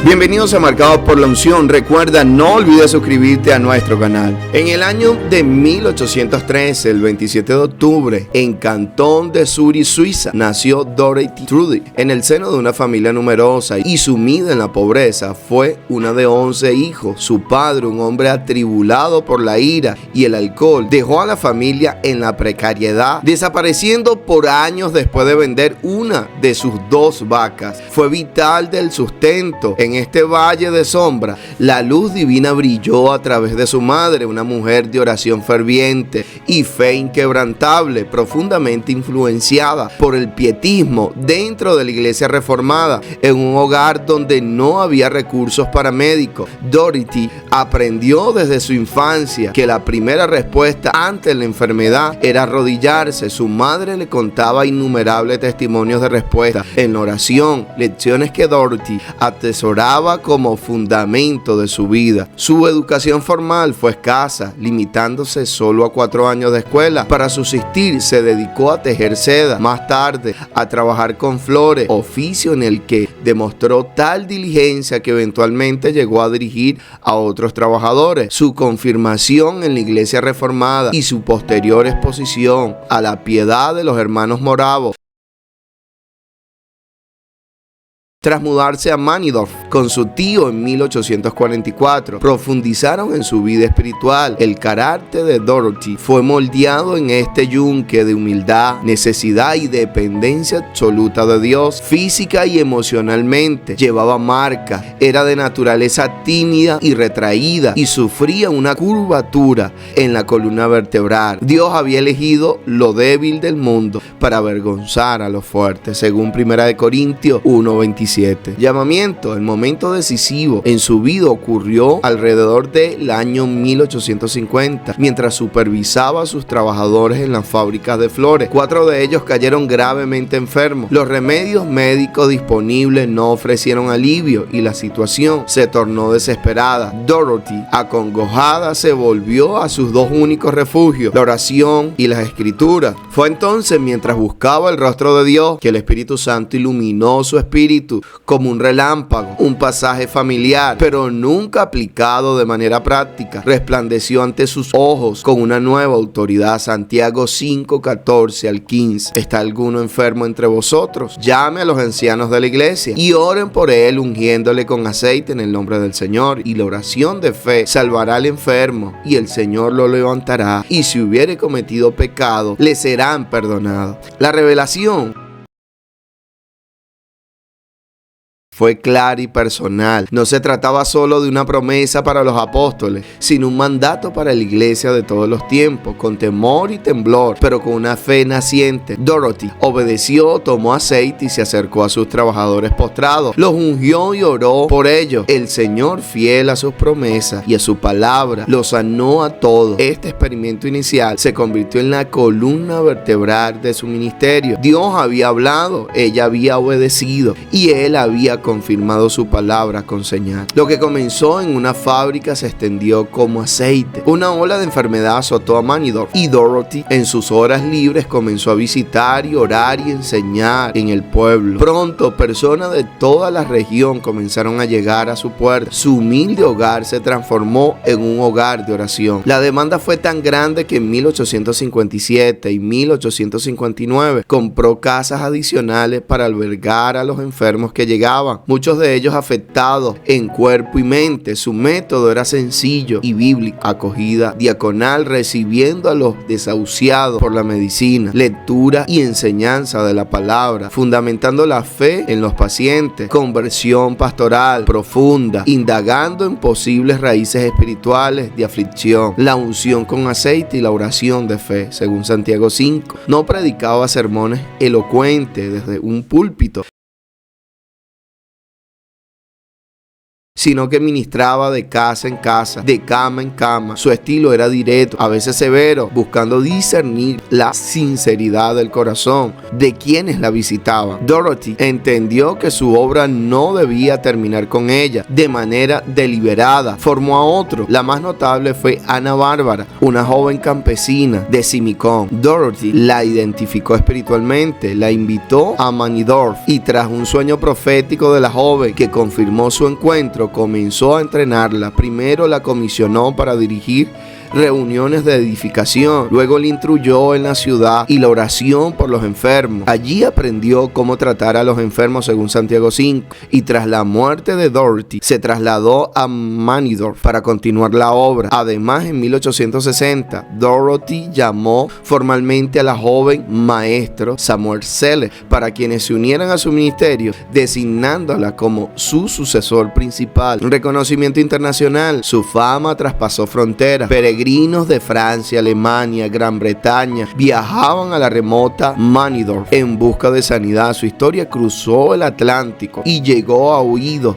Bienvenidos a Marcados por la Unción. Recuerda, no olvides suscribirte a nuestro canal. En el año de 1813, el 27 de octubre, en Cantón de Zurich, Suiza, nació Dorothy Trudy. En el seno de una familia numerosa y sumida en la pobreza, fue una de 11 hijos. Su padre, un hombre atribulado por la ira y el alcohol, dejó a la familia en la precariedad, desapareciendo por años después de vender una de sus 2 vacas. Fue vital del sustento. En este valle de sombra, la luz divina brilló a través de su madre, una mujer de oración ferviente y fe inquebrantable, profundamente influenciada por el pietismo dentro de la iglesia reformada. En un hogar donde no había recursos para médicos, Dorothy aprendió desde su infancia que la primera respuesta ante la enfermedad era arrodillarse. Su madre le contaba innumerables testimonios de respuesta en la oración, lecciones que Dorothy atesoraba como fundamento de su vida. Su educación formal fue escasa, limitándose solo a 4 años de escuela. Para subsistir se dedicó a tejer seda, más tarde a trabajar con flores, oficio en el que demostró tal diligencia que eventualmente llegó a dirigir a otros trabajadores. Su confirmación en la iglesia reformada y su posterior exposición a la piedad de los hermanos moravos. Tras mudarse a Maniendorf con su tío en 1844, profundizaron en su vida espiritual. El carácter de Dorothy fue moldeado en este yunque de humildad, necesidad y dependencia absoluta de Dios. Física y emocionalmente llevaba marcas, era de naturaleza tímida y retraída y sufría una curvatura en la columna vertebral. Dios había elegido lo débil del mundo para avergonzar a los fuertes, según 1 Corintios 1:27. Llamamiento. El momento decisivo en su vida ocurrió alrededor del año 1850, mientras supervisaba a sus trabajadores en las fábricas de flores. 4 de ellos cayeron gravemente enfermos. Los remedios médicos disponibles no ofrecieron alivio y la situación se tornó desesperada. Dorothy, acongojada, se volvió a sus 2 únicos refugios, la oración y las escrituras. Fue entonces, mientras buscaba el rostro de Dios, que el Espíritu Santo iluminó su espíritu como un relámpago, un pasaje familiar, pero nunca aplicado de manera práctica. Resplandeció ante sus ojos con una nueva autoridad. Santiago 5:14 al 15. ¿Está alguno enfermo entre vosotros? Llame a los ancianos de la iglesia y oren por él, ungiéndole con aceite en el nombre del Señor. Y la oración de fe salvará al enfermo, y el Señor lo levantará. Y si hubiere cometido pecado, le serán perdonados. La revelación fue clara y personal. No se trataba solo de una promesa para los apóstoles, sino un mandato para la iglesia de todos los tiempos, con temor y temblor, pero con una fe naciente. Dorothy obedeció, tomó aceite y se acercó a sus trabajadores postrados. Los ungió y oró por ellos. El Señor, fiel a sus promesas y a su palabra, los sanó a todos. Este experimento inicial se convirtió en la columna vertebral de su ministerio. Dios había hablado, ella había obedecido y él había confirmado su palabra con señal. Lo que comenzó en una fábrica se extendió como aceite. Una ola de enfermedad azotó a Maniendorf y Dorothy en sus horas libres comenzó a visitar y orar y enseñar en el pueblo. Pronto personas de toda la región comenzaron a llegar a su puerta. Su humilde hogar se transformó en un hogar de oración. La demanda fue tan grande que en 1857 y 1859 compró casas adicionales para albergar a los enfermos que llegaban, muchos de ellos afectados en cuerpo y mente. Su método era sencillo y bíblico: acogida diaconal, recibiendo a los desahuciados por la medicina, lectura y enseñanza de la palabra, fundamentando la fe en los pacientes, conversión pastoral profunda, indagando en posibles raíces espirituales de aflicción, la unción con aceite y la oración de fe, según Santiago 5. No predicaba sermones elocuentes desde un púlpito, sino que ministraba de casa en casa, de cama en cama. Su estilo era directo, a veces severo, buscando discernir la sinceridad del corazón de quienes la visitaban. Dorothy entendió que su obra no debía terminar con ella de manera deliberada. Formó a otro. La más notable fue Ana Bárbara, una joven campesina de Simicón. Dorothy la identificó espiritualmente, la invitó a Manidorf y tras un sueño profético de la joven que confirmó su encuentro, comenzó a entrenarla. Primero la comisionó para dirigir reuniones de edificación, luego le instruyó en la ciudad y la oración por los enfermos. Allí aprendió cómo tratar a los enfermos según Santiago 5 y tras la muerte de Dorothy se trasladó a Manidorf para continuar la obra. Además, en 1860 Dorothy llamó formalmente a la joven maestro Samuel Zeller para quienes se unieran a su ministerio, designándola como su sucesor principal. Un reconocimiento internacional, su fama traspasó fronteras. Peregrinos de Francia, Alemania, Gran Bretaña viajaban a la remota Manidorf en busca de sanidad. Su historia cruzó el Atlántico y llegó a oídos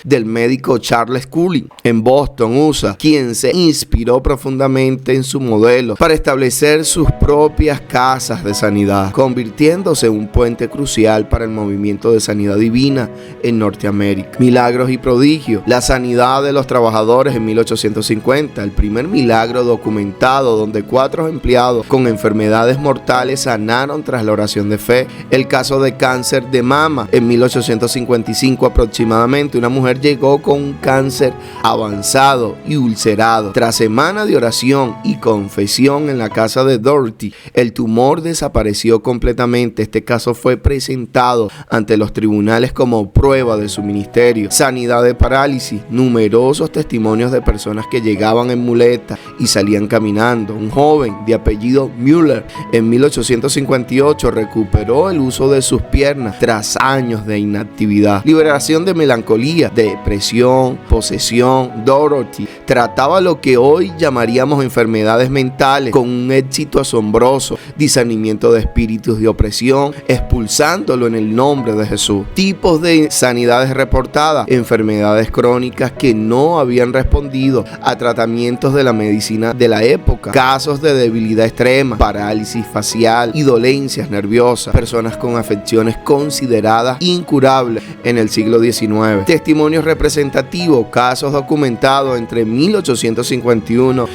del médico Charles Cullen en Boston, USA, quien se inspiró profundamente en su modelo para establecer sus propias casas de sanidad, convirtiéndose en un puente crucial para el movimiento de sanidad divina en Norteamérica. Milagros y prodigios. La sanidad de los trabajadores en 1850, el primer milagro documentado donde 4 empleados con enfermedades mortales sanaron tras la oración de fe. El caso de cáncer de mama en 1855 aproximadamente, una mujer llegó con un cáncer avanzado y ulcerado. Tras semanas de oración y confesión en la casa de Dorothy, el tumor desapareció completamente. Este caso fue presentado ante los tribunales como prueba de su ministerio. Sanidad de parálisis. Numerosos testimonios de personas que llegaban en muletas y salían caminando. Un joven de apellido Müller en 1858 recuperó el uso de sus piernas tras años de inactividad. Liberación de melancolía, depresión, posesión. Dorothy trataba lo que hoy llamaríamos enfermedades mentales con un éxito asombroso. Discernimiento de espíritus de opresión, expulsándolo en el nombre de Jesús. Tipos de sanidades reportadas: enfermedades crónicas que no habían respondido a tratamientos de la medicina de la época, casos de debilidad extrema, parálisis facial y dolencias nerviosas, personas con afecciones consideradas incurables en el siglo XIX. Testimonios representativos, casos documentados entre 1851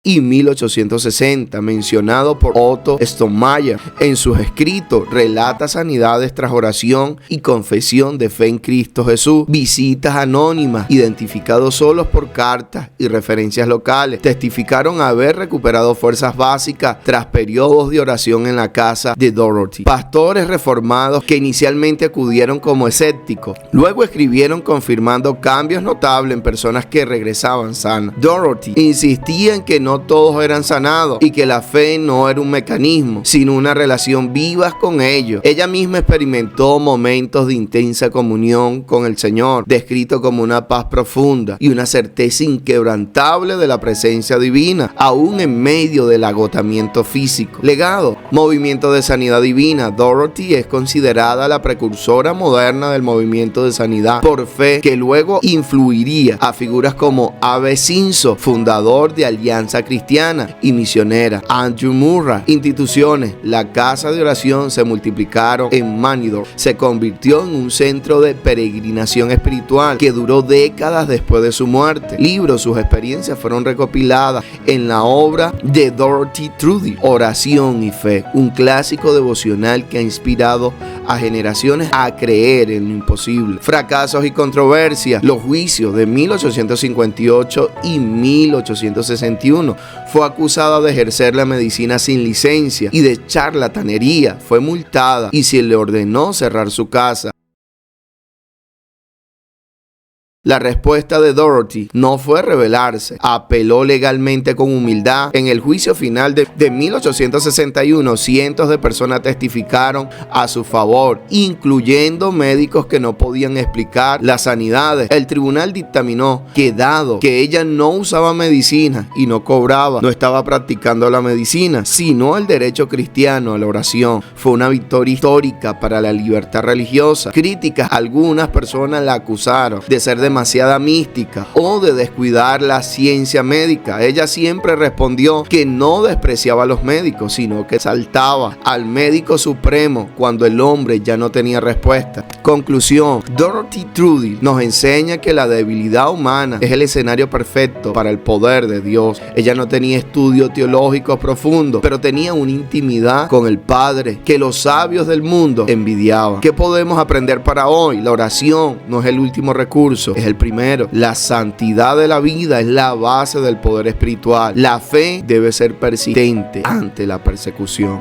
y 1860, mencionado por Otto Stonemeyer en sus escritos. Relata sanidades tras oración y confesión de fe en Cristo Jesús, visitas anónimas, identificados solos por cartas y referencias locales. Testificaron haber recuperado fuerzas básicas tras periodos de oración en la casa de Dorothy. Pastores reformados que inicialmente acudieron como escépticos, luego escribieron confirmando cambios notables en personas que regresaban sanas. Dorothy insistía en que no todos eran sanados y que la fe no era un mecanismo, sino una relación viva con ellos. Ella misma experimentó momentos de intensa comunión con el Señor, descrito como una paz profunda y una certeza inquebrantable de la presencia divina, aún en medio del agotamiento físico. Legado: movimiento de sanidad divina. Dorothy es considerada la precursora moderna del movimiento de sanidad por fe, que luego influiría a figuras como Ave Simpson, fundador de Alianza Cristiana y misionera, Andrew Murray. Instituciones: la casa de oración se multiplicaron en Manidorf, se convirtió en un centro de peregrinación espiritual que duró décadas después de su muerte. Libros: sus experiencias fueron recopiladas en la obra de Dorothy Trudy, Oración y Fe, un clásico devocional que ha inspirado a generaciones a creer en lo imposible. Fracasos y controversias: los juicios de 1858 y 1861. Fue acusada de ejercer la medicina sin licencia y de charlatanería. Fue multada y se le ordenó cerrar su casa. La respuesta de Dorothy no fue rebelarse, apeló legalmente con humildad. En el juicio final de 1861, cientos de personas testificaron a su favor, incluyendo médicos que no podían explicar las sanidades. El tribunal dictaminó que dado que ella no usaba medicina y no cobraba, no estaba practicando la medicina, sino el derecho cristiano a la oración. Fue una victoria histórica para la libertad religiosa. Críticas, algunas personas la acusaron de ser demasiada mística o de descuidar la ciencia médica. Ella siempre respondió que no despreciaba a los médicos, sino que exaltaba al médico supremo cuando el hombre ya no tenía respuesta. Conclusión: Dorothy Trudy nos enseña que la debilidad humana es el escenario perfecto para el poder de Dios. Ella no tenía estudios teológicos profundos, pero tenía una intimidad con el Padre que los sabios del mundo envidiaban. ¿Qué podemos aprender para hoy? La oración no es el último recurso, es el primero. La santidad de la vida es la base del poder espiritual. La fe debe ser persistente ante la persecución.